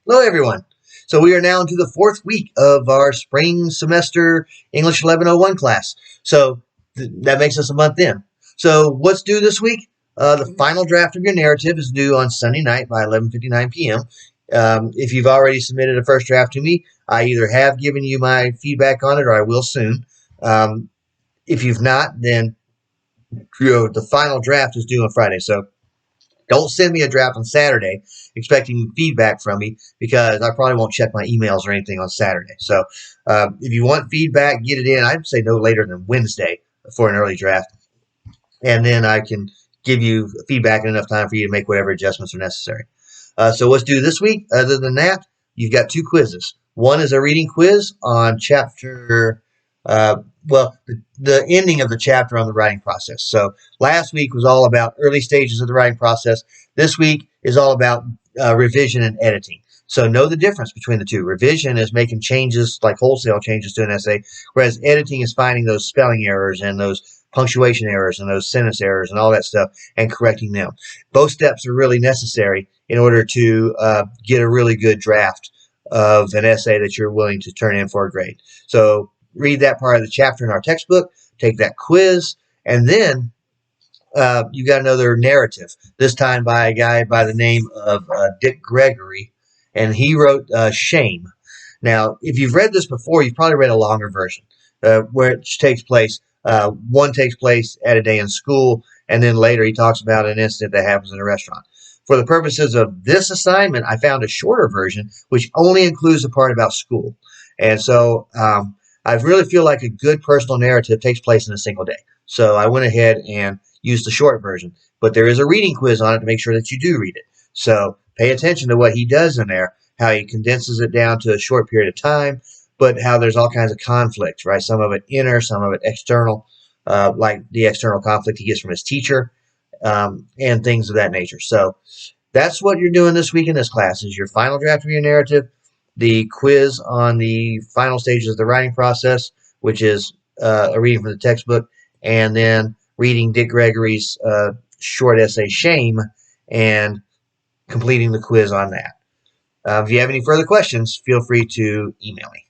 Hello, everyone. So we are now into the fourth week of our spring semester English 1101 class. So that makes us a month in. So what's due this week? The final draft of your narrative is due on Sunday night by 11:59 p.m. If you've already submitted a first draft to me, I either have given you my feedback on it or I will soon. If you've not, then the final draft is due on Friday. So don't send me a draft on Saturday expecting feedback from me because I probably won't check my emails or anything on Saturday. So if you want feedback, get it in. I'd say no later than Wednesday for an early draft. And then I can give you feedback in enough time for you to make whatever adjustments are necessary. So what's due this week? Other than that, you've got two quizzes. One is a reading quiz on chapter, the ending of the chapter on the writing process. So last week was all about early stages of the writing process. This week is all about revision and editing. So know the difference between the two. Revision is making changes, like wholesale changes to an essay, whereas editing is finding those spelling errors and those punctuation errors and those sentence errors and all that stuff and correcting them. Both steps are really necessary in order to get a really good draft of an essay that you're willing to turn in for a grade. So read that part of the chapter in our textbook, take that quiz, and then you got another narrative, this time by a guy by the name of Dick Gregory, and he wrote Shame. Now, if you've read this before, you've probably read a longer version, which takes place, one takes place at a day in school, and then later he talks about an incident that happens in a restaurant. For the purposes of this assignment, I found a shorter version, which only includes the part about school. And so I really feel like a good personal narrative takes place in a single day. So I went ahead and used the short version. But there is a reading quiz on it to make sure that you do read it. So pay attention to what he does in there, how he condenses it down to a short period of time, but how there's all kinds of conflict, right? Some of it inner, some of it external, like the external conflict he gets from his teacher, and things of that nature. So that's what you're doing this week in this class is your final draft of your narrative, the quiz on the final stages of the writing process, which is a reading from the textbook, and then reading Dick Gregory's short essay, Shame, and completing the quiz on that. If you have any further questions, feel free to email me.